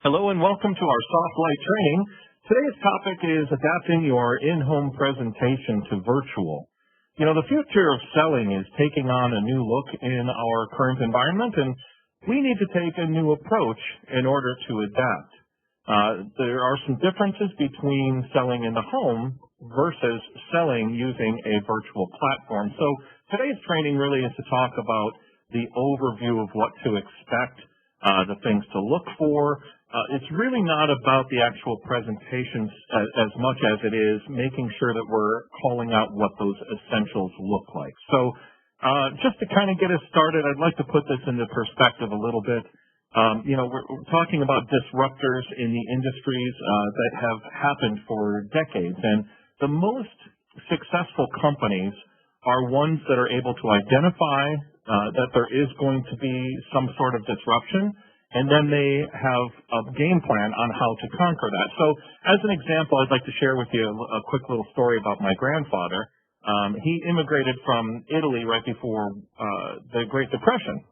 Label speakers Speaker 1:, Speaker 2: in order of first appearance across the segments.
Speaker 1: Hello and welcome to our soft light training. Today's topic is adapting your in-home presentation to virtual. You know, the future of selling is taking on a new look in our current environment, and we need to take a new approach in order to adapt. There are some differences between selling in the home versus selling using a virtual platform. So today's training really is to talk about the overview of what to expect, the things to look for. It's really not about the actual presentations as much as it is making sure that we're calling out what those essentials look like. So just to kind of get us started, I'd like to put this into perspective a little bit. We're talking about disruptors in the industries that have happened for decades. And the most successful companies are ones that are able to identify that there is going to be some sort of disruption, and then they have a game plan on how to conquer that. So as an example, I'd like to share with you a quick little story about my grandfather. He immigrated from Italy right before the Great Depression,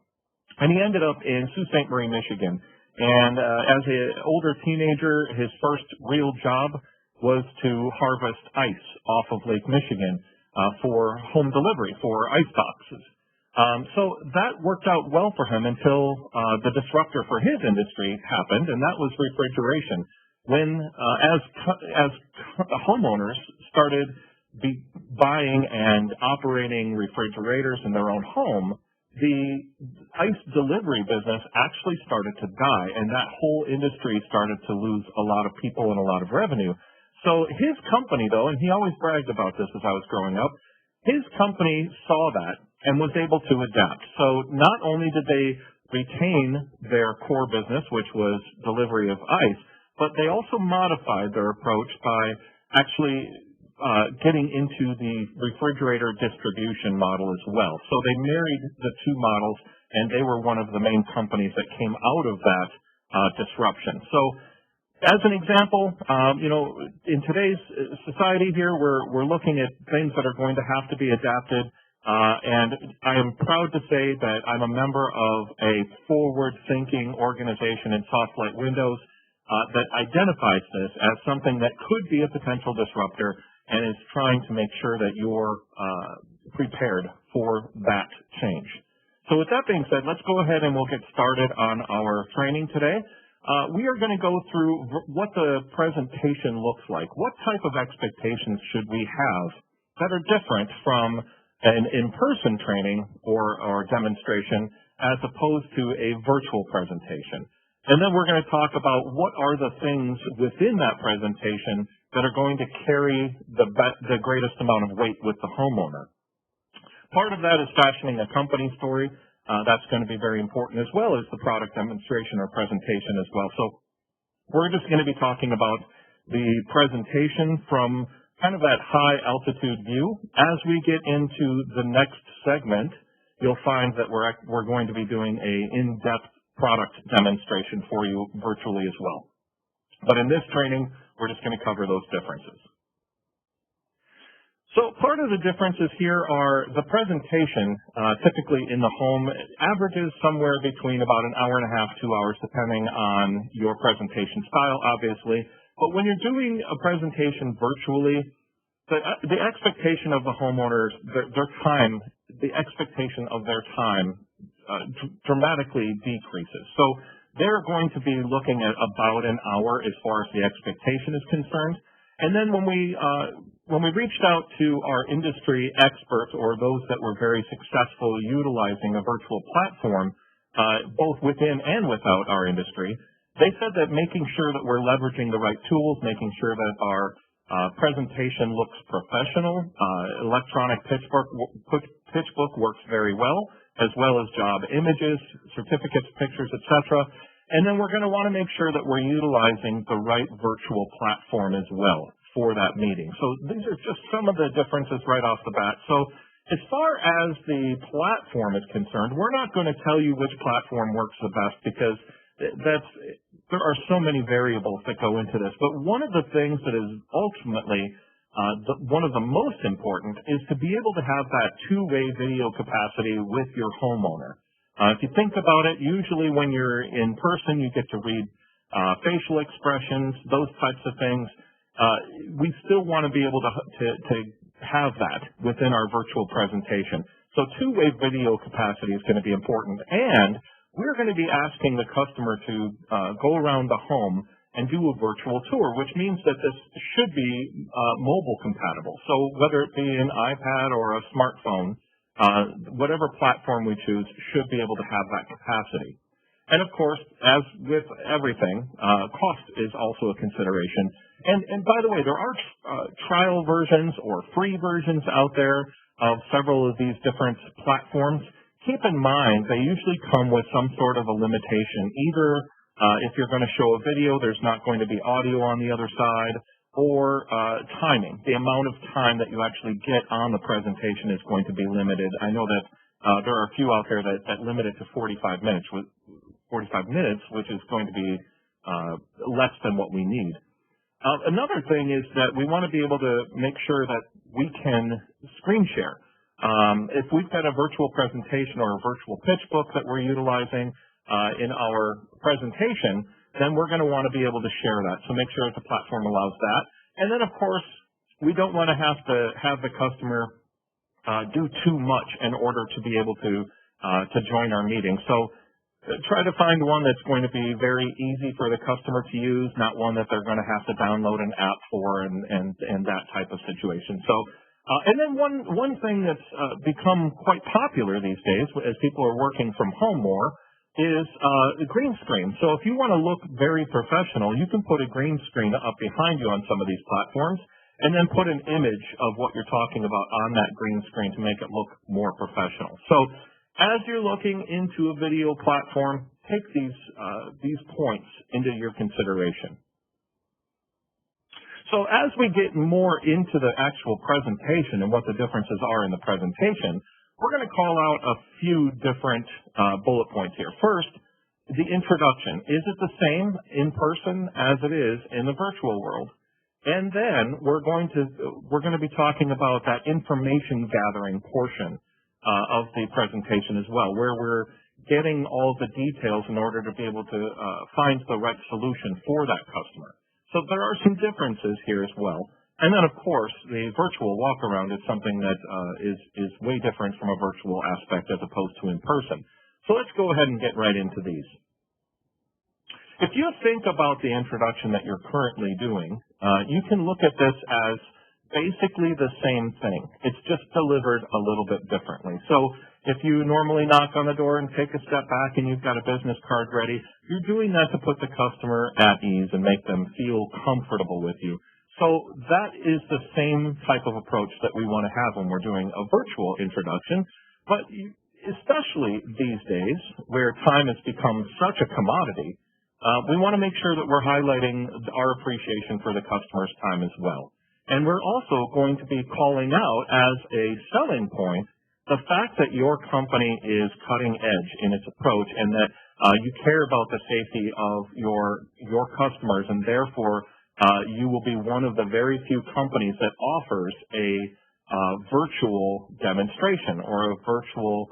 Speaker 1: and he ended up in Sault Ste. Marie, Michigan. And as an older teenager, his first real job was to harvest ice off of Lake Michigan for home delivery, for ice boxes. So that worked out well for him until the disruptor for his industry happened, and that was refrigeration. When, as homeowners started buying and operating refrigerators in their own home, the ice delivery business actually started to die, and that whole industry started to lose a lot of people and a lot of revenue. So his company, though, and he always bragged about this as I was growing up, his company saw that and was able to adapt. So not only did they retain their core business, which was delivery of ice, but they also modified their approach by actually getting into the refrigerator distribution model as well. So they married the two models, and they were one of the main companies that came out of that disruption. So as an example, in today's society here, we're looking at things that are going to have to be adapted. And I am proud to say that I'm a member of a forward-thinking organization in Soft Light Windows that identifies this as something that could be a potential disruptor and is trying to make sure that you're prepared for that change. So with that being said, let's go ahead and we'll get started on our training today. We are going to go through what the presentation looks like. What type of expectations should we have that are different from an in-person training or demonstration as opposed to a virtual presentation. And then we're going to talk about what are the things within that presentation that are going to carry the greatest amount of weight with the homeowner. Part of that is fashioning a company story. That's going to be very important, as well as the product demonstration or presentation as well. So we're just going to be talking about the presentation from kind of that high altitude view. As we get into the next segment, you'll find that we're going to be doing a in-depth product demonstration for you virtually as well. But in this training, we're just going to cover those differences. So part of the differences here are the presentation, typically in the home, averages somewhere between about an hour and a half, 2 hours, depending on your presentation style, obviously. But when you're doing a presentation virtually, the expectation of the homeowners, their time, the expectation of their time dramatically decreases. So they're going to be looking at about an hour as far as the expectation is concerned. And then when we reached out to our industry experts or those that were very successful utilizing a virtual platform, both within and without our industry, they said that making sure that we're leveraging the right tools, making sure that our presentation looks professional, electronic pitch book works very well as job images, certificates, pictures, etc. And then we're going to want to make sure that we're utilizing the right virtual platform as well for that meeting. So these are just some of the differences right off the bat. So as far as the platform is concerned, we're not going to tell you which platform works the best because there are so many variables that go into this. But one of the things that is ultimately one of the most important is to be able to have that two-way video capacity with your homeowner. If you think about it, usually when you're in person, you get to read facial expressions, those types of things. We still want to be able to have that within our virtual presentation. So two-way video capacity is going to be important, and we're going to be asking the customer to go around the home and do a virtual tour, which means that this should be mobile compatible. So whether it be an iPad or a smartphone, whatever platform we choose should be able to have that capacity. And of course, as with everything, cost is also a consideration. And by the way, there are trial versions or free versions out there of several of these different platforms. Keep in mind, they usually come with some sort of a limitation. Either if you're going to show a video, there's not going to be audio on the other side, or timing. The amount of time that you actually get on the presentation is going to be limited. I know that there are a few out there that limit it to 45 minutes, which is going to be less than what we need. Another thing is that we want to be able to make sure that we can screen share. If we've got a virtual presentation or a virtual pitch book that we're utilizing in our presentation, then we're going to want to be able to share that. So make sure that the platform allows that. And then, of course, we don't want to have the customer do too much in order to be able to join our meeting. So try to find one that's going to be very easy for the customer to use, not one that they're going to have to download an app for and that type of situation. So, and then one thing that's become quite popular these days, as people are working from home more, is the green screen. So if you want to look very professional, you can put a green screen up behind you on some of these platforms, and then put an image of what you're talking about on that green screen to make it look more professional. So as you're looking into a video platform, take these points into your consideration. So as we get more into the actual presentation and what the differences are in the presentation, we're going to call out a few different bullet points here. First, the introduction. Is it the same in person as it is in the virtual world? And then we're going to be talking about that information gathering portion of the presentation as well, where we're getting all the details in order to be able to find the right solution for that customer. So there are some differences here as well. And then, of course, the virtual walk-around is something that is way different from a virtual aspect as opposed to in person. So let's go ahead and get right into these. If you think about the introduction that you're currently doing, you can look at this as basically the same thing. It's just delivered a little bit differently. So if you normally knock on the door and take a step back and you've got a business card ready, you're doing that to put the customer at ease and make them feel comfortable with you. So that is the same type of approach that we want to have when we're doing a virtual introduction. But especially these days, where time has become such a commodity, we want to make sure that we're highlighting our appreciation for the customer's time as well. And we're also going to be calling out as a selling point the fact that your company is cutting edge in its approach and that you care about the safety of your customers, and therefore you will be one of the very few companies that offers a virtual demonstration or a virtual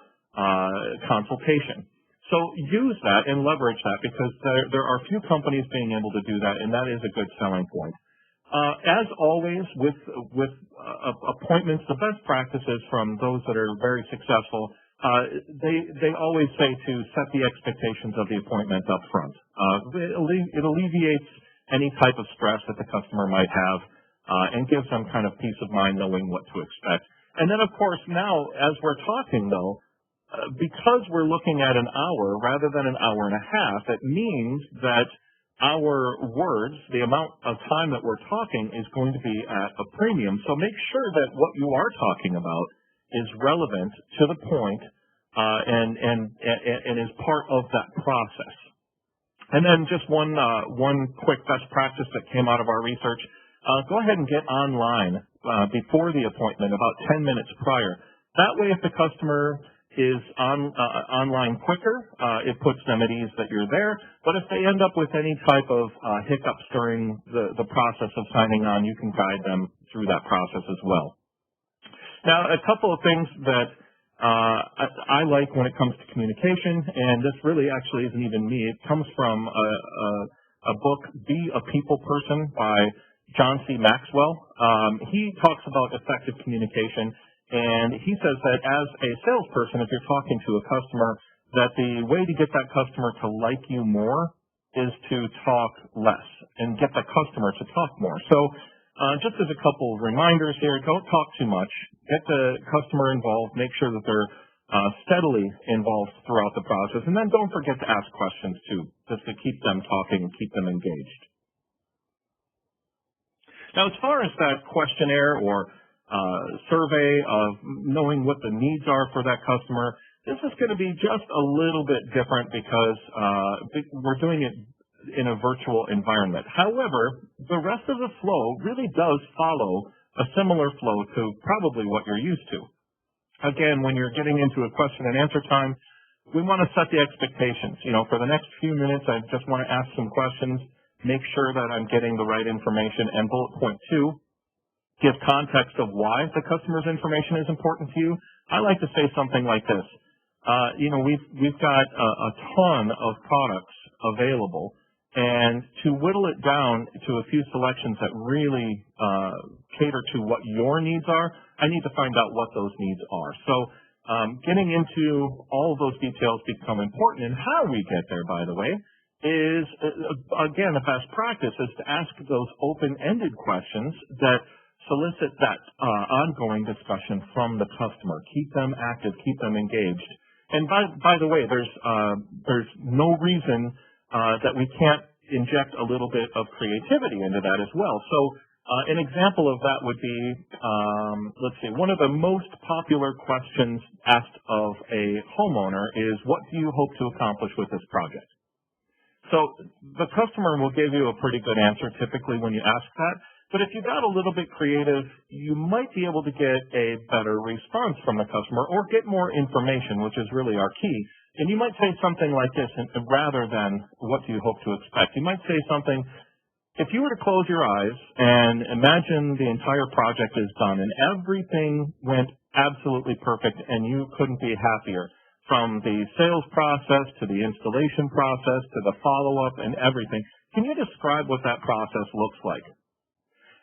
Speaker 1: consultation. So use that and leverage that, because there are few companies being able to do that, and that is a good selling point. As always, with appointments, the best practices from those that are very successful, they always say to set the expectations of the appointment up front. It alleviates any type of stress that the customer might have and gives them kind of peace of mind knowing what to expect. And then, of course, now, as we're talking, though, because we're looking at an hour rather than an hour and a half, it means that our words, the amount of time that we're talking, is going to be at a premium. So make sure that what you are talking about is relevant to the point and is part of that process. And then just one quick best practice that came out of our research, go ahead and get online before the appointment, about 10 minutes prior. That way, if the customer is online quicker, it puts them at ease that you're there. But if they end up with any type of hiccups during the process of signing on, you can guide them through that process as well. Now, a couple of things that I like when it comes to communication, and this really actually isn't even me. It comes from a book, Be a People Person by John C. Maxwell. He talks about effective communication, and he says that as a salesperson, if you're talking to a customer, that the way to get that customer to like you more is to talk less and get the customer to talk more. So just as a couple reminders here, don't talk too much. Get the customer involved. Make sure that they're steadily involved throughout the process. And then don't forget to ask questions too, just to keep them talking and keep them engaged. Now, as far as that questionnaire or survey of knowing what the needs are for that customer, this is going to be just a little bit different because we're doing it in a virtual environment. However, the rest of the flow really does follow a similar flow to probably what you're used to. Again, when you're getting into a question and answer time, we want to set the expectations. You know, for the next few minutes, I just want to ask some questions, make sure that I'm getting the right information, and bullet point 2, give context of why the customer's information is important to you. I like to say something like this. You know, we've got a ton of products available, and to whittle it down to a few selections that really cater to what your needs are, I need to find out what those needs are. So getting into all of those details become important, and how we get there, by the way, is, again, the best practice is to ask those open-ended questions that solicit that ongoing discussion from the customer. Keep them active, keep them engaged. And by the way, there's no reason that we can't inject a little bit of creativity into that as well. So an example of that would be, let's see, one of the most popular questions asked of a homeowner is, what do you hope to accomplish with this project? So the customer will give you a pretty good answer typically when you ask that. But if you got a little bit creative, you might be able to get a better response from the customer or get more information, which is really our key. And you might say something like this rather than, what do you hope to expect? You might say something, if you were to close your eyes and imagine the entire project is done and everything went absolutely perfect and you couldn't be happier, from the sales process to the installation process to the follow-up and everything, can you describe what that process looks like?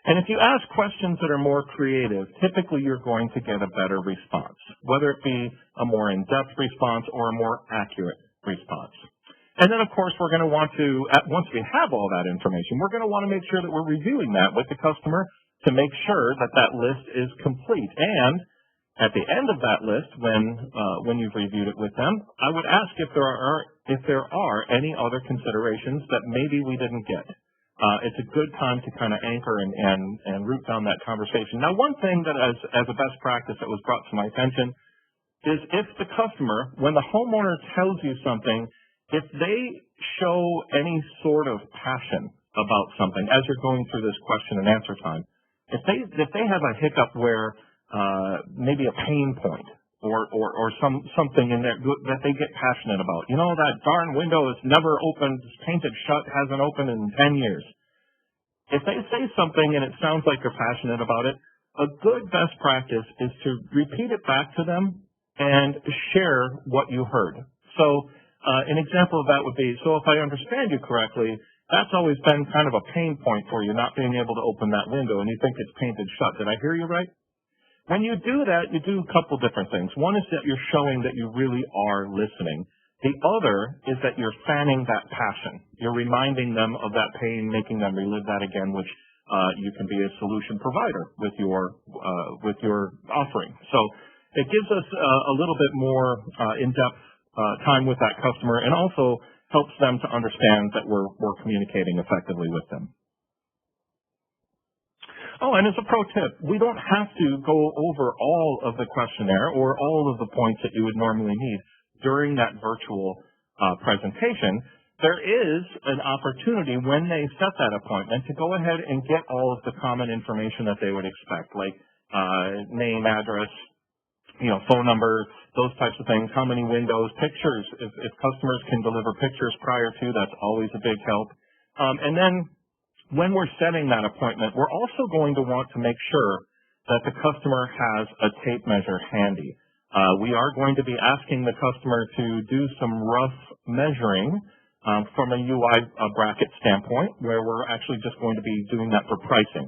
Speaker 1: And if you ask questions that are more creative, typically you're going to get a better response, whether it be a more in-depth response or a more accurate response. And then, of course, we're going to want to, once we have all that information, we're going to want to make sure that we're reviewing that with the customer to make sure that that list is complete. And at the end of that list, when you've reviewed it with them, I would ask if there are any other considerations that maybe we didn't get. It's a good time to kind of anchor and root down that conversation. Now, one thing that as a best practice that was brought to my attention is if the customer, when the homeowner tells you something, if they show any sort of passion about something as you're going through this question and answer time, if they have a hiccup where maybe a pain point or something in there that they get passionate about. You know, that darn window is never opened, it's painted shut, hasn't opened in 10 years. If they say something and it sounds like they're passionate about it, a good best practice is to repeat it back to them and share what you heard. So an example of that would be, so if I understand you correctly, that's always been kind of a pain point for you, not being able to open that window, and you think it's painted shut. Did I hear you right? When you do that, you do a couple different things. One is that you're showing that you really are listening. The other is that you're fanning that passion. You're reminding them of that pain, making them relive that again, which you can be a solution provider with your offering. So it gives us a little bit more in-depth time with that customer, and also helps them to understand that we're communicating effectively with them. Oh, and as a pro tip, we don't have to go over all of the questionnaire or all of the points that you would normally need during that virtual presentation. There is an opportunity when they set that appointment to go ahead and get all of the common information that they would expect, like name, address, phone number, those types of things, how many windows, pictures. If customers can deliver pictures prior to, that's always a big help. And then when we're setting that appointment, we're also going to want to make sure that the customer has a tape measure handy. We are going to be asking the customer to do some rough measuring from a UI bracket standpoint, where we're actually just going to be doing that for pricing.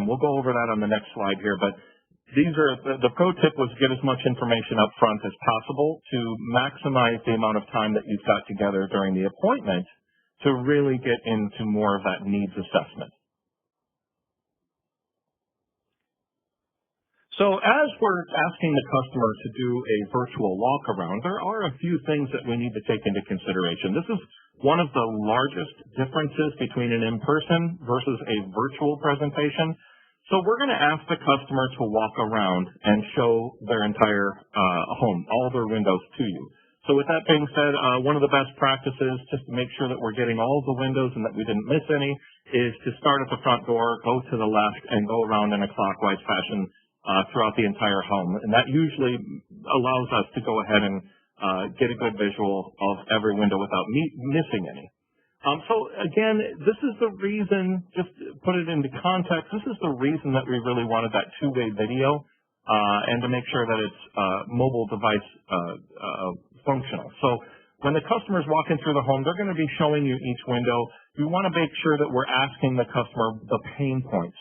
Speaker 1: We'll go over that on the next slide here, but these are the pro tip was get as much information up front as possible to maximize the amount of time that you've got together during the appointment to really get into more of that needs assessment. So as we're asking the customer to do a virtual walkaround, there are a few things that we need to take into consideration. This is one of the largest differences between an in-person versus a virtual presentation. So we're going to ask the customer to walk around and show their entire home, all their windows to you. So with that being said, one of the best practices, just to make sure that we're getting all of the windows and that we didn't miss any, is to start at the front door, go to the left, and go around in a clockwise fashion throughout the entire home. And that usually allows us to go ahead and get a good visual of every window without missing any. So again, this is the reason, just to put it into context, this is the reason that we really wanted that two-way video and to make sure that it's mobile device functional. So when the customer's walking through the home, they're going to be showing you each window. You want to make sure that we're asking the customer the pain points.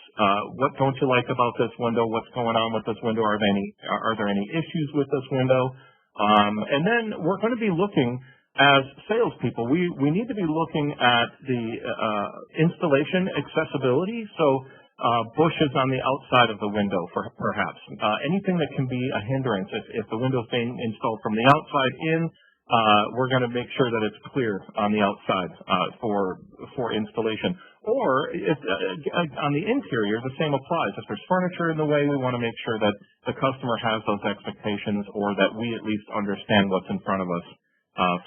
Speaker 1: What don't you like about this window? What's going on with this window? Are there any issues with this window? And then we're going to be looking, as salespeople, we need to be looking at the installation accessibility. So bushes on the outside of the window, perhaps. Anything that can be a hindrance. If the window's being installed from the outside in, we're going to make sure that it's clear on the outside for installation. Or if on the interior, the same applies. If there's furniture in the way, we want to make sure that the customer has those expectations, or that we at least understand what's in front of us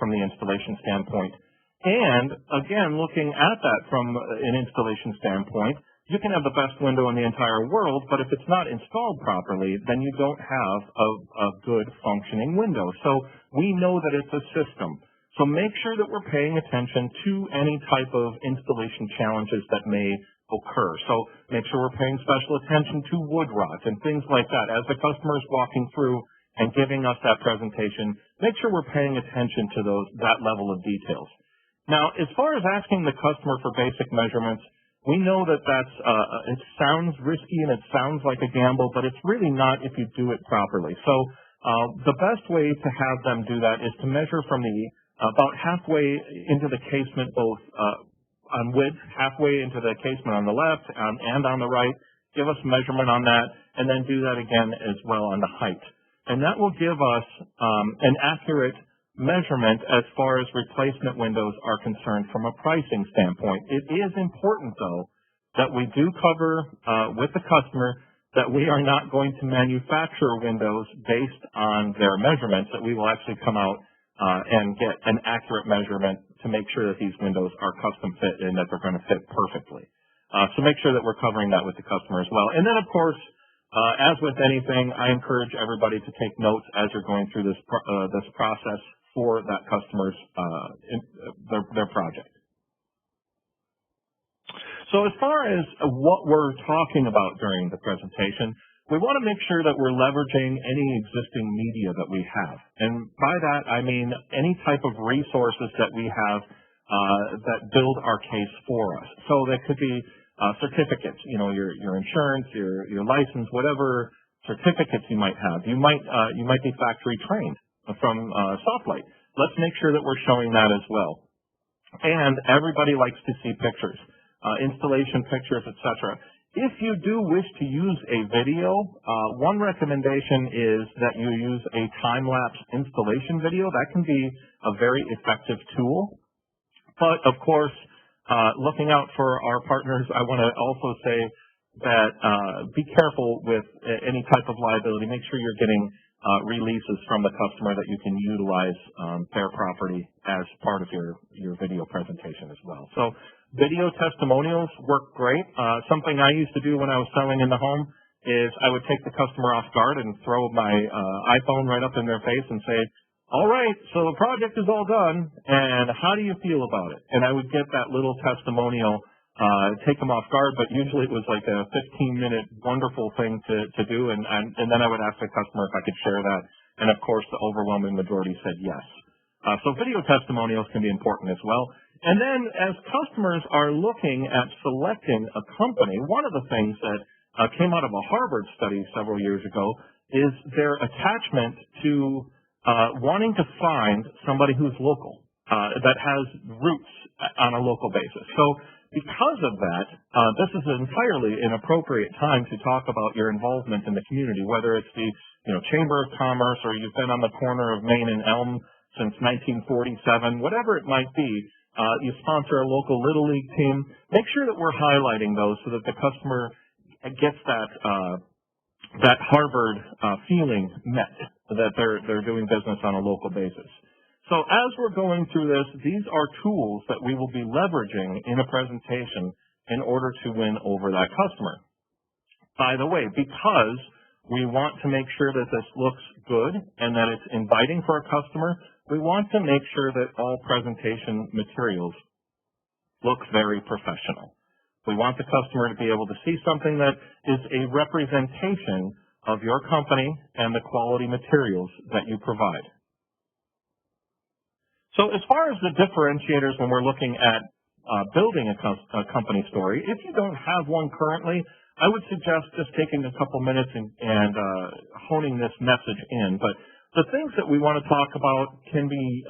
Speaker 1: from the installation standpoint. And again, looking at that from an installation standpoint, you can have the best window in the entire world, but if it's not installed properly, then you don't have a good functioning window. So we know that it's a system. So make sure that we're paying attention to any type of installation challenges that may occur. So make sure we're paying special attention to wood rot and things like that. As the customer is walking through and giving us that presentation, make sure we're paying attention to that level of details. Now, as far as asking the customer for basic measurements, we know that it sounds risky and it sounds like a gamble, but it's really not if you do it properly. So the best way to have them do that is to measure from about halfway into the casement, both on width, halfway into the casement on the left and on the right, give us measurement on that, and then do that again as well on the height. And that will give us an accurate measurement as far as replacement windows are concerned from a pricing standpoint. It is important, though, that we do cover with the customer that we are not going to manufacture windows based on their measurements, that we will actually come out and get an accurate measurement to make sure that these windows are custom fit and that they're going to fit perfectly. So make sure that we're covering that with the customer as well. And then, of course, as with anything, I encourage everybody to take notes as you're going through this process for that customer's their project. So as far as what we're talking about during the presentation, we want to make sure that we're leveraging any existing media that we have. And by that, I mean any type of resources that we have that build our case for us. So that could be certificates, your insurance, your license, whatever certificates you might have. You might be factory trained from Softlight. Let's make sure that we're showing that as well. And everybody likes to see pictures, installation pictures, etc. If you do wish to use a video, one recommendation is that you use a time-lapse installation video. That can be a very effective tool. But of course, looking out for our partners, I want to also say that be careful with any type of liability. Make sure you're getting releases from the customer that you can utilize their property as part of your video presentation as well. So video testimonials work great. Something I used to do when I was selling in the home is I would take the customer off guard and throw my iPhone right up in their face and say, all right, so the project is all done, and how do you feel about it? And I would get that little testimonial, take them off guard, but usually it was like a 15-minute wonderful thing to do, and then I would ask the customer if I could share that, and of course the overwhelming majority said yes. So video testimonials can be important as well. And then as customers are looking at selecting a company, one of the things that came out of a Harvard study several years ago is their attachment to wanting to find somebody who's local, that has roots on a local basis. So because of that, this is entirely an appropriate time to talk about your involvement in the community, whether it's the Chamber of Commerce or you've been on the corner of Main and Elm since 1947, whatever it might be. You sponsor a local Little League team. Make sure that we're highlighting those so that the customer gets that Harvard feeling met, that they're doing business on a local basis. So as we're going through this, these are tools that we will be leveraging in a presentation in order to win over that customer. By the way, because we want to make sure that this looks good and that it's inviting for a customer, we want to make sure that all presentation materials look very professional. We want the customer to be able to see something that is a representation of your company and the quality materials that you provide. So as far as the differentiators when we're looking at building a company story, if you don't have one currently, I would suggest just taking a couple minutes and honing this message in. But the things that we want to talk about can be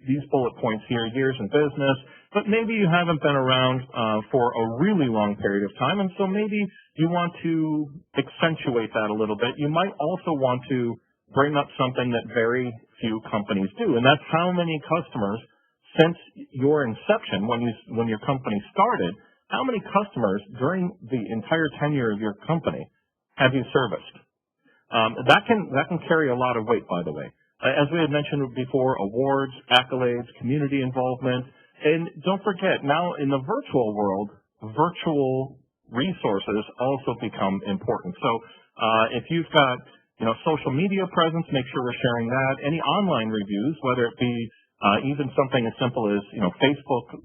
Speaker 1: these bullet points here, years in business, but maybe you haven't been around for a really long period of time, and so maybe you want to accentuate that a little bit. You might also want to bring up something that very few companies do, and that's how many customers, since your inception, when your company started, how many customers during the entire tenure of your company have you serviced? That can carry a lot of weight, by the way. As we had mentioned before, awards, accolades, community involvement, and don't forget, now in the virtual world, virtual resources also become important. So if you've got social media presence, make sure we're sharing that. Any online reviews, whether it be even something as simple as Facebook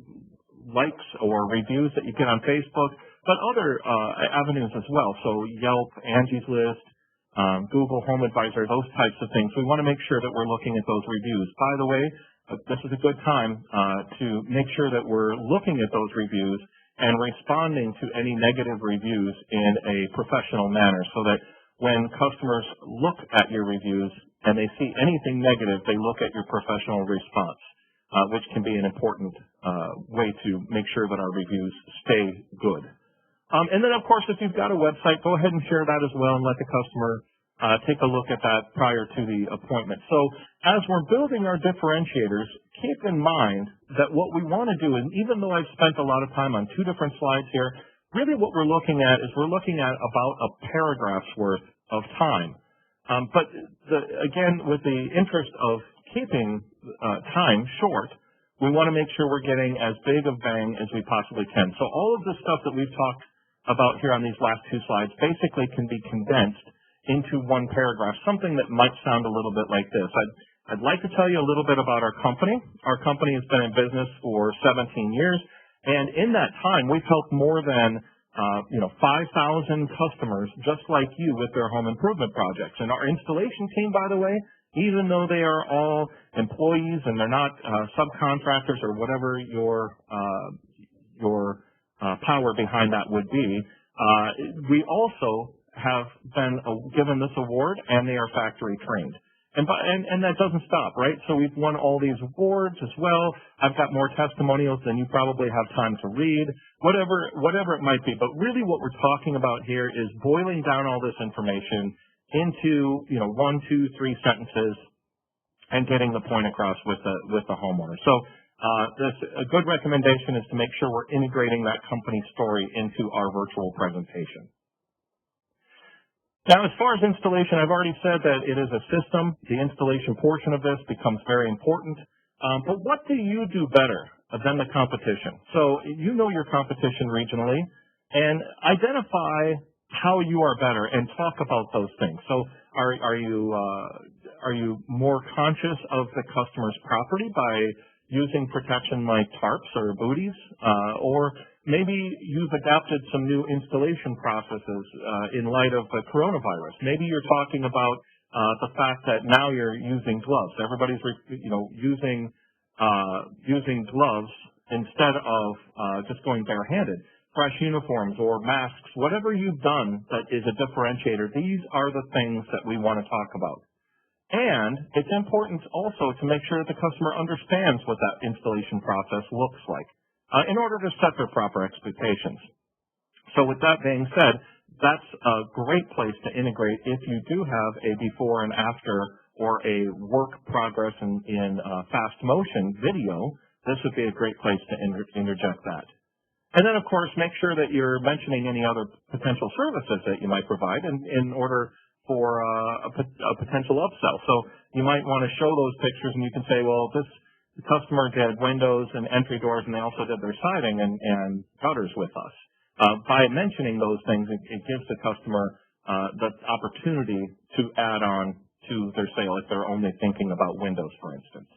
Speaker 1: likes or reviews that you get on Facebook, but other avenues as well. So Yelp, Angie's List, Google Home Advisor, those types of things. We want to make sure that we're looking at those reviews. By the way, this is a good time to make sure that we're looking at those reviews and responding to any negative reviews in a professional manner so that when customers look at your reviews and they see anything negative, they look at your professional response, which can be an important way to make sure that our reviews stay good. And then, of course, if you've got a website, go ahead and share that as well and let the customer take a look at that prior to the appointment. So as we're building our differentiators, keep in mind that what we want to do, and even though I've spent a lot of time on two different slides here, really what we're looking at is we're looking at about a paragraph's worth of time. But again, with the interest of keeping time short, we want to make sure we're getting as big of bang as we possibly can. So all of the stuff that we've talked about here on these last two slides basically can be condensed into one paragraph, something that might sound a little bit like this. I'd like to tell you a little bit about our company. Our company has been in business for 17 years, and in that time, we've helped more than 5,000 customers just like you with their home improvement projects. And our installation team, by the way, even though they are all employees and they're not subcontractors or whatever your power behind that would be, we also have been given this award, and they are factory trained. And that doesn't stop, right? So we've won all these awards as well. I've got more testimonials than you probably have time to read, whatever it might be. But really what we're talking about here is boiling down all this information into 1, 2, 3 sentences and getting the point across with the homeowner. So a good recommendation is to make sure we're integrating that company story into our virtual presentation. Now, as far as installation, I've already said that it is a system. The installation portion of this becomes very important. But what do you do better than the competition? So you know your competition regionally, and identify how you are better and talk about those things. So are you more conscious of the customer's property by using protection like tarps or booties, or maybe you've adapted some new installation processes in light of the coronavirus. Maybe you're talking about the fact that now you're using gloves. Everybody's using gloves instead of just going barehanded. Fresh uniforms or masks, whatever you've done that is a differentiator, these are the things that we want to talk about. And it's important also to make sure that the customer understands what that installation process looks like in order to set their proper expectations. So with that being said, that's a great place to integrate if you do have a before and after or a work progress in fast motion video. This would be a great place to interject that. And then, of course, make sure that you're mentioning any other potential services that you might provide in order for a potential upsell. So you might want to show those pictures, and you can say, well, the customer did windows and entry doors, and they also did their siding and gutters with us. By mentioning those things, it gives the customer the opportunity to add on to their sale if they're only thinking about windows, for instance.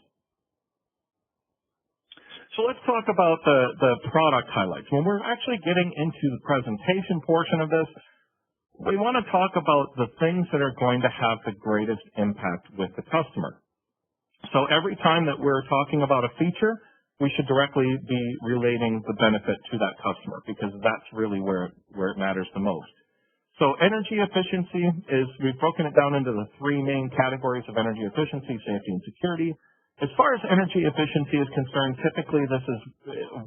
Speaker 1: So let's talk about the product highlights. When we're actually getting into the presentation portion of this, we want to talk about the things that are going to have the greatest impact with the customer. So every time that we're talking about a feature, we should directly be relating the benefit to that customer because that's really where it matters the most. So energy efficiency we've broken it down into the three main categories of energy efficiency, safety, and security. As far as energy efficiency is concerned, typically this is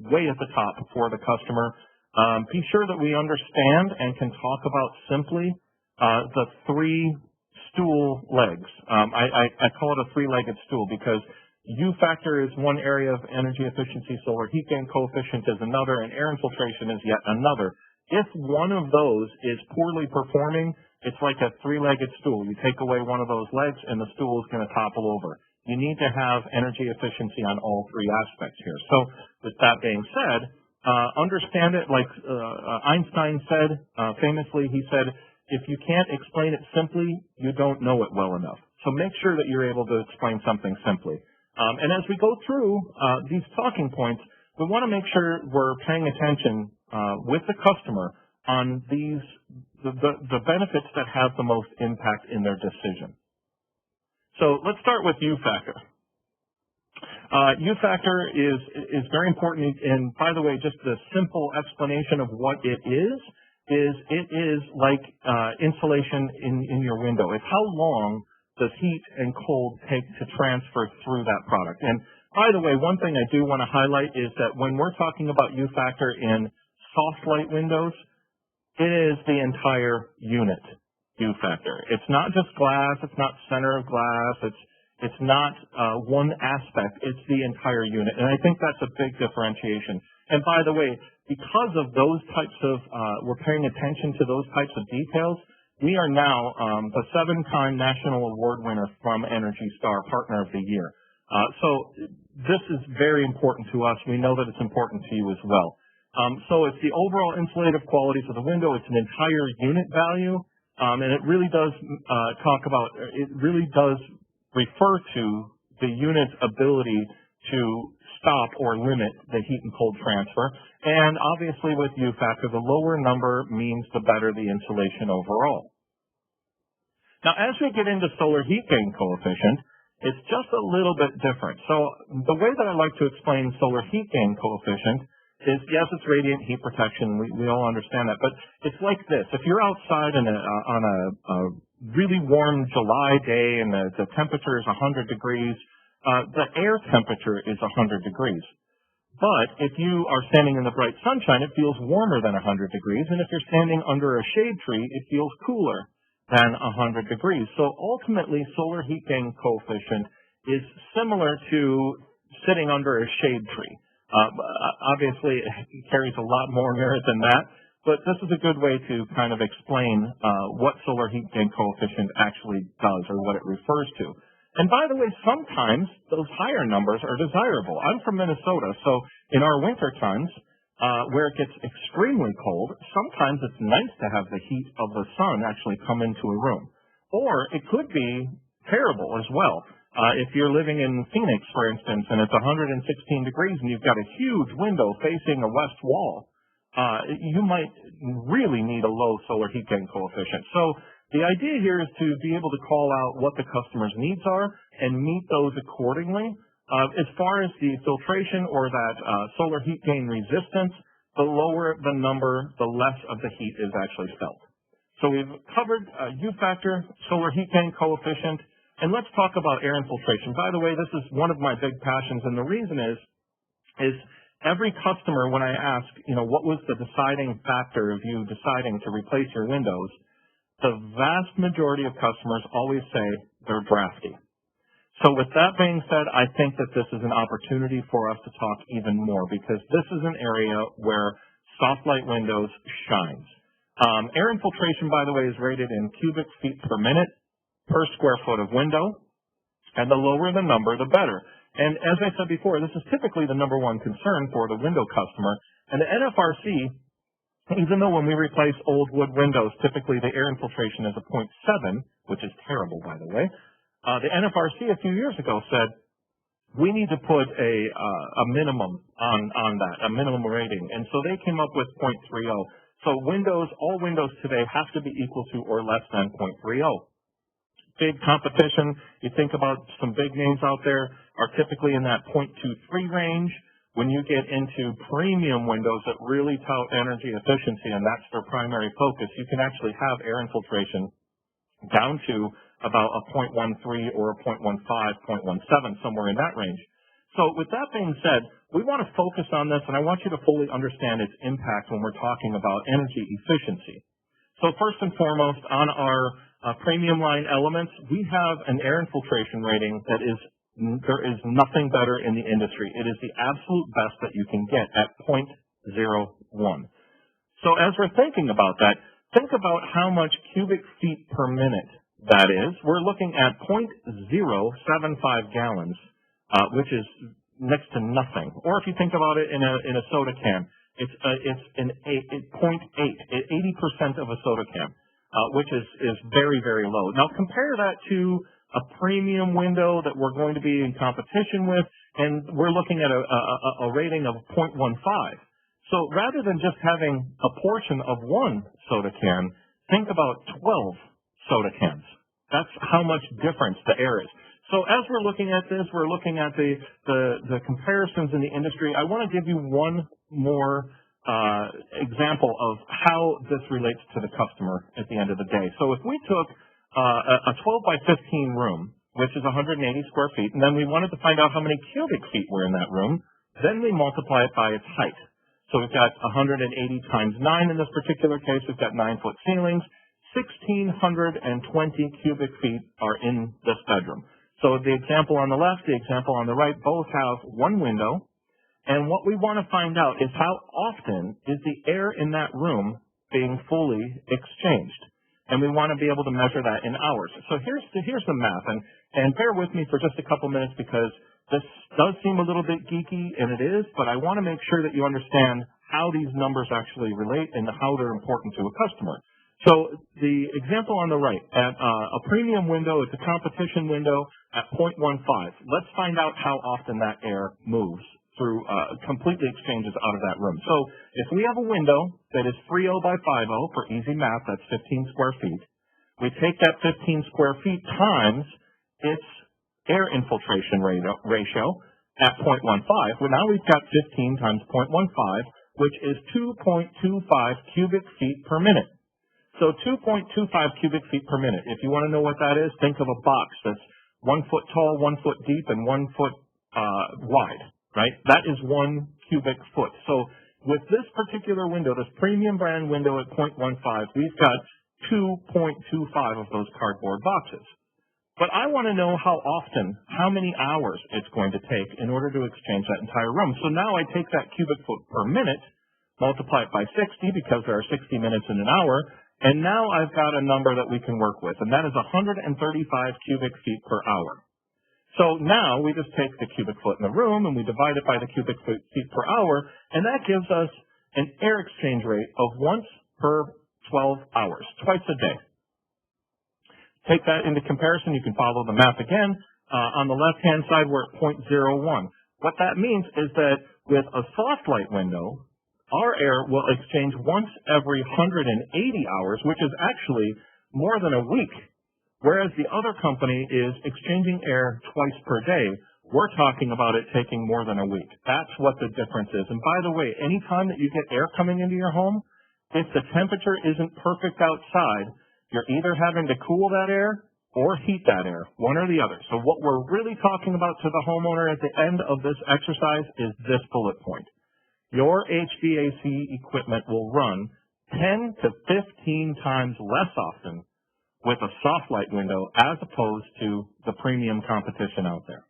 Speaker 1: way at the top for the customer. Be sure that we understand and can talk about simply the three stool legs. I call it a three-legged stool because U factor is one area of energy efficiency, solar heat gain coefficient is another, and air infiltration is yet another. If one of those is poorly performing, it's like a three-legged stool. You take away one of those legs and the stool is going to topple over. You need to have energy efficiency on all three aspects here. So with that being said, understand it like Einstein said, famously, he said, if you can't explain it simply, you don't know it well enough. So make sure that you're able to explain something simply. And as we go through these talking points, we want to make sure we're paying attention with the customer on the benefits that have the most impact in their decision. So let's start with U factor. U factor is very important, and by the way, just the simple explanation of what it is like insulation in your window. It's how long does heat and cold take to transfer through that product. And by the way, one thing I do want to highlight is that when we're talking about U factor in soft light windows, it is the entire unit. U factor. It's not just glass. It's not center of glass. It's not one aspect. It's the entire unit, and I think that's a big differentiation. And by the way, because of those types of, we're paying attention to those types of details. We are now the 7-time national award winner from Energy Star Partner of the Year. So this is very important to us. We know that it's important to you as well. So it's the overall insulative qualities of the window. It's an entire unit value. And it really does refer to the unit's ability to stop or limit the heat and cold transfer. And obviously with U factor, the lower number means the better the insulation overall. Now, as we get into solar heat gain coefficient, it's just a little bit different. So the way that I like to explain solar heat gain coefficient is, yes, it's radiant heat protection. We all understand that. But it's like this. If you're outside on a really warm July day and the temperature is 100 degrees, the air temperature is 100 degrees. But if you are standing in the bright sunshine, it feels warmer than 100 degrees. And if you're standing under a shade tree, it feels cooler than 100 degrees. So ultimately, solar heat gain coefficient is similar to sitting under a shade tree. Obviously, it carries a lot more merit than that, but this is a good way to kind of explain what solar heat gain coefficient actually does or what it refers to. And by the way, sometimes those higher numbers are desirable. I'm from Minnesota, so in our winter times, where it gets extremely cold, sometimes it's nice to have the heat of the sun actually come into a room. Or it could be terrible as well. If you're living in Phoenix, for instance, and it's 116 degrees and you've got a huge window facing a west wall, you might really need a low solar heat gain coefficient. So The idea here is to be able to call out what the customer's needs are and meet those accordingly. As far as the filtration or that solar heat gain resistance, the lower the number, the less of the heat is actually felt. So we've covered U factor, solar heat gain coefficient, and let's talk about air infiltration. By the way, this is one of my big passions, and the reason is every customer, when I ask, what was the deciding factor of you deciding to replace your windows, the vast majority of customers always say they're drafty. So with that being said, I think that this is an opportunity for us to talk even more because this is an area where soft light windows shines. Air infiltration, by the way, is rated in cubic feet per minute per square foot of window, and the lower the number, the better. And as I said before, this is typically the number one concern for the window customer. And the NFRC, even though when we replace old wood windows, typically the air infiltration is a 0.7, which is terrible, by the way, the NFRC a few years ago said, we need to put a minimum on that, a minimum rating. And so they came up with 0.30. So all windows today have to be equal to or less than 0.30. Big competition, you think about some big names out there, are typically in that 0.23 range. When you get into premium windows that really tout energy efficiency, and that's their primary focus, you can actually have air infiltration down to about a 0.13 or a 0.15, 0.17, somewhere in that range. So with that being said, we want to focus on this, and I want you to fully understand its impact when we're talking about energy efficiency. So first and foremost, on our premium line elements, we have an air infiltration rating that there is nothing better in the industry. It is the absolute best that you can get at 0.01. So as we're thinking about that, think about how much cubic feet per minute that is. We're looking at 0.075 gallons, which is next to nothing. Or if you think about it in a soda can, it's 0.8, 80% of a soda can, which is very, very low. Now compare that to a premium window that we're going to be in competition with, and we're looking at a rating of 0.15. So rather than just having a portion of one soda can, think about 12 soda cans. That's how much difference the air is. So as we're looking at this, we're looking at the comparisons in the industry. I want to give you one more example of how this relates to the customer at the end of the day. So if we took a 12 by 15 room, which is 180 square feet, and then we wanted to find out how many cubic feet were in that room, then we multiply it by its height. So we've got 180 times 9 in this particular case. We've got 9-foot ceilings. 1,620 cubic feet are in this bedroom. So the example on the left, the example on the right, both have one window. And what we want to find out is how often is the air in that room being fully exchanged. And we want to be able to measure that in hours. So here's the math. And bear with me for just a couple minutes because this does seem a little bit geeky, and it is, but I want to make sure that you understand how these numbers actually relate and how they're important to a customer. So the example on the right, at a premium window, it's a competition window at 0.15. Let's find out how often that air moves through, completely exchanges out of that room. So if we have a window that is 30 by 50, for easy math, that's 15 square feet. We take that 15 square feet times its air infiltration ratio at 0.15. Well, now we've got 15 times 0.15, which is 2.25 cubic feet per minute. So 2.25 cubic feet per minute. If you want to know what that is, think of a box that's 1 foot tall, 1 foot deep, and 1 foot wide, right? That is 1 cubic foot. So with this particular window, this premium brand window at 0.15, we've got 2.25 of those cardboard boxes. But I want to know how often, how many hours it's going to take in order to exchange that entire room. So now I take that cubic foot per minute, multiply it by 60 because there are 60 minutes in an hour, and now I've got a number that we can work with, and that is 135 cubic feet per hour. So now we just take the cubic foot in the room and we divide it by the cubic feet per hour, and that gives us an air exchange rate of once per 12 hours, twice a day. Take that into comparison. You can follow the math again. On the left-hand side, we're at 0.01. What that means is that with a soft light window, our air will exchange once every 180 hours, which is actually more than a week, whereas the other company is exchanging air twice per day. We're talking about it taking more than a week. That's what the difference is. And by the way, anytime that you get air coming into your home, if the temperature isn't perfect outside, you're either having to cool that air or heat that air, one or the other. So what we're really talking about to the homeowner at the end of this exercise is this bullet point. Your HVAC equipment will run 10 to 15 times less often with a soft light window as opposed to the premium competition out there.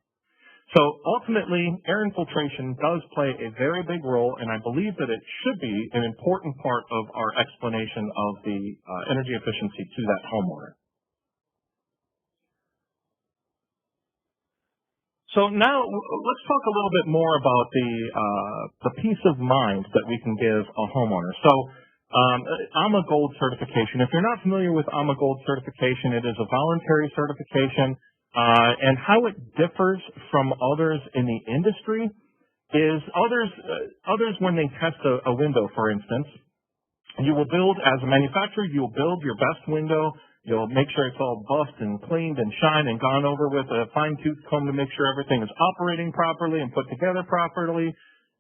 Speaker 1: So ultimately, air infiltration does play a very big role, and I believe that it should be an important part of our explanation of the energy efficiency to that homeowner. So now let's talk a little bit more about the peace of mind that we can give a homeowner. So AMA Gold certification. If you're not familiar with AMA Gold certification, it is a voluntary certification, and how it differs from others in the industry is others when they test a window, for instance, you will build as a manufacturer, you will build your best window. You'll make sure it's all buffed and cleaned and shined and gone over with a fine-tooth comb to make sure everything is operating properly and put together properly.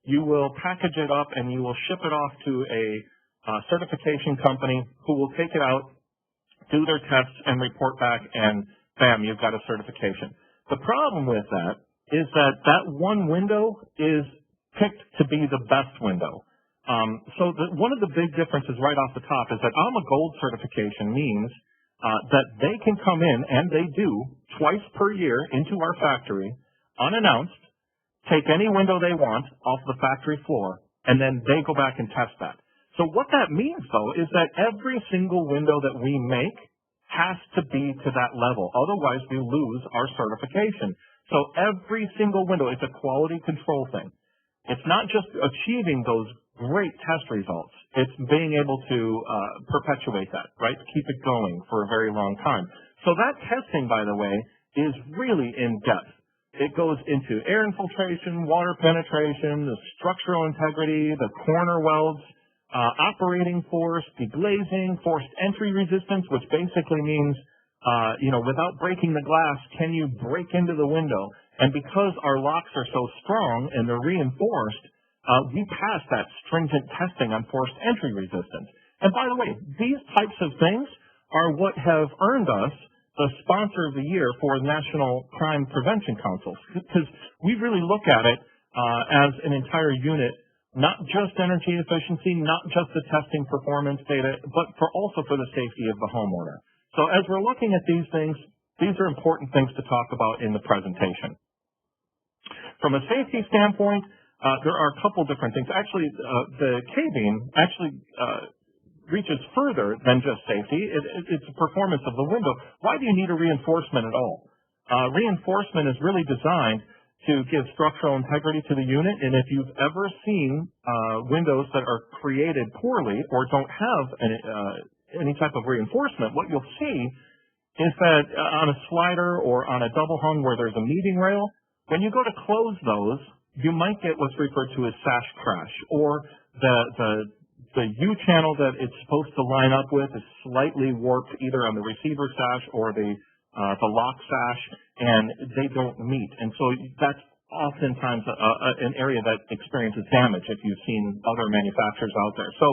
Speaker 1: You will package it up and you will ship it off to a certification company who will take it out, do their tests, and report back, and bam, you've got a certification. The problem with that is that that one window is picked to be the best window. So one of the big differences right off the top is that AMA Gold certification means that they can come in, and they do, twice per year into our factory, unannounced, take any window they want off the factory floor, and then they go back and test that. So what that means, though, is that every single window that we make has to be to that level. Otherwise, we lose our certification. So every single window, it's a quality control thing. It's not just achieving those great test results. It's being able to perpetuate that, right? Keep it going for a very long time. So that testing, by the way, is really in depth. It goes into air infiltration, water penetration, the structural integrity, the corner welds, operating force, deglazing, forced entry resistance, which basically means, without breaking the glass, can you break into the window? And because our locks are so strong and they're reinforced, we pass that stringent testing on forced entry resistance. And by the way, these types of things are what have earned us the sponsor of the year for National Crime Prevention Council, because we really look at it as an entire unit, not just energy efficiency, not just the testing performance data, but also for the safety of the homeowner. So as we're looking at these things, these are important things to talk about in the presentation. From a safety standpoint, there are a couple different things. Actually, the K-beam actually reaches further than just safety. It's the performance of the window. Why do you need a reinforcement at all? Reinforcement is really designed to give structural integrity to the unit, and if you've ever seen windows that are created poorly or don't have any type of reinforcement, what you'll see is that on a slider or on a double hung where there's a meeting rail, when you go to close those, you might get what's referred to as sash crash, or the U-channel that it's supposed to line up with is slightly warped either on the receiver sash or the lock sash, and they don't meet. And so that's oftentimes an area that experiences damage if you've seen other manufacturers out there. So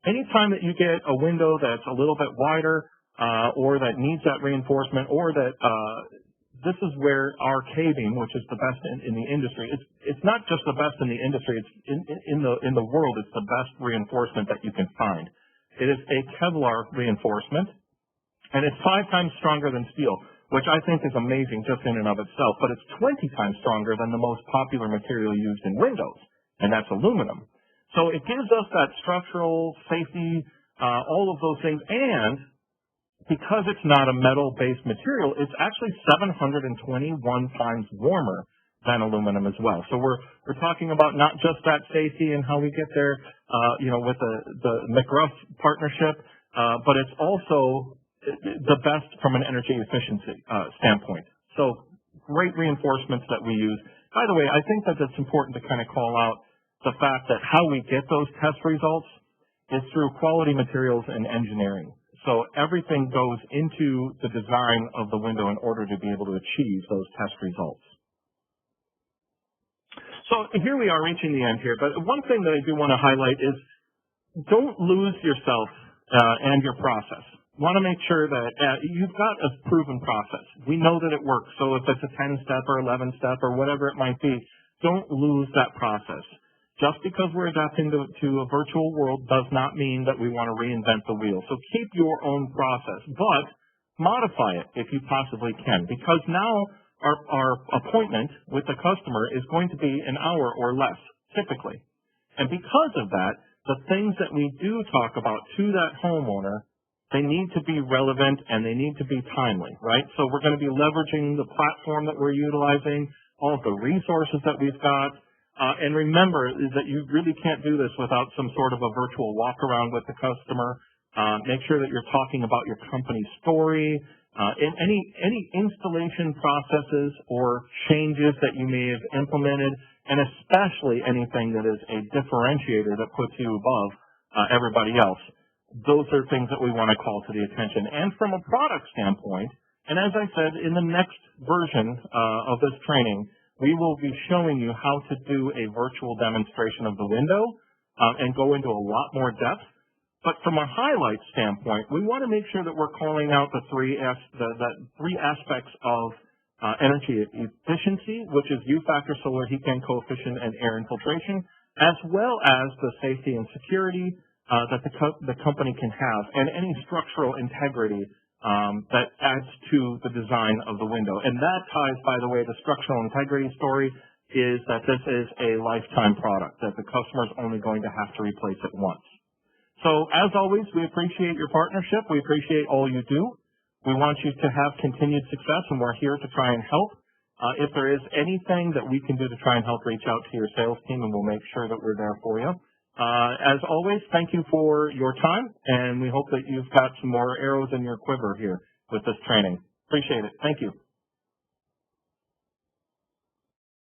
Speaker 1: anytime that you get a window that's a little bit wider or that needs that reinforcement, or that this is where our K-beam, which is the best in the industry, it's not just the best in the industry, it's in the world, it's the best reinforcement that you can find. It is a Kevlar reinforcement, and it's 5 times stronger than steel, which I think is amazing just in and of itself, but it's 20 times stronger than the most popular material used in windows, and that's aluminum. So it gives us that structural safety, all of those things, and because it's not a metal-based material, it's actually 721 times warmer than aluminum as well. So we're talking about not just that safety and how we get there, with the McGruff partnership, but it's also the best from an energy efficiency standpoint. So great reinforcements that we use. By the way, I think that it's important to kind of call out the fact that how we get those test results is through quality materials and engineering. So everything goes into the design of the window in order to be able to achieve those test results. So here we are reaching the end here, but one thing that I do want to highlight is don't lose yourself and your process. Want to make sure that you've got a proven process. We know that it works, so if it's a 10-step or 11-step or whatever it might be, don't lose that process. Just because we're adapting to a virtual world does not mean that we want to reinvent the wheel. So keep your own process, but modify it if you possibly can, because now our appointment with the customer is going to be an hour or less, typically. And because of that, the things that we do talk about to that homeowner, they need to be relevant and they need to be timely, right? So we're going to be leveraging the platform that we're utilizing, all of the resources that we've got. And remember that you really can't do this without some sort of a virtual walk around with the customer. Make sure that you're talking about your company story, in any installation processes or changes that you may have implemented, and especially anything that is a differentiator that puts you above everybody else. Those are things that we want to call to the attention. And from a product standpoint, and as I said, in the next version of this training, we will be showing you how to do a virtual demonstration of the window and go into a lot more depth. But from a highlight standpoint, we want to make sure that we're calling out the three aspects of energy efficiency, which is U factor, solar heat gain coefficient, and air infiltration, as well as the safety and security that the company can have, and any structural integrity that adds to the design of the window. And that ties, by the way, the structural integrity story is that this is a lifetime product, that the customer is only going to have to replace it once. So, as always, we appreciate your partnership. We appreciate all you do. We want you to have continued success, and we're here to try and help. If there is anything that we can do to try and help, reach out to your sales team, and we'll make sure that we're there for you. As always, thank you for your time, and we hope that you've got some more arrows in your quiver here with this training. Appreciate it. Thank you.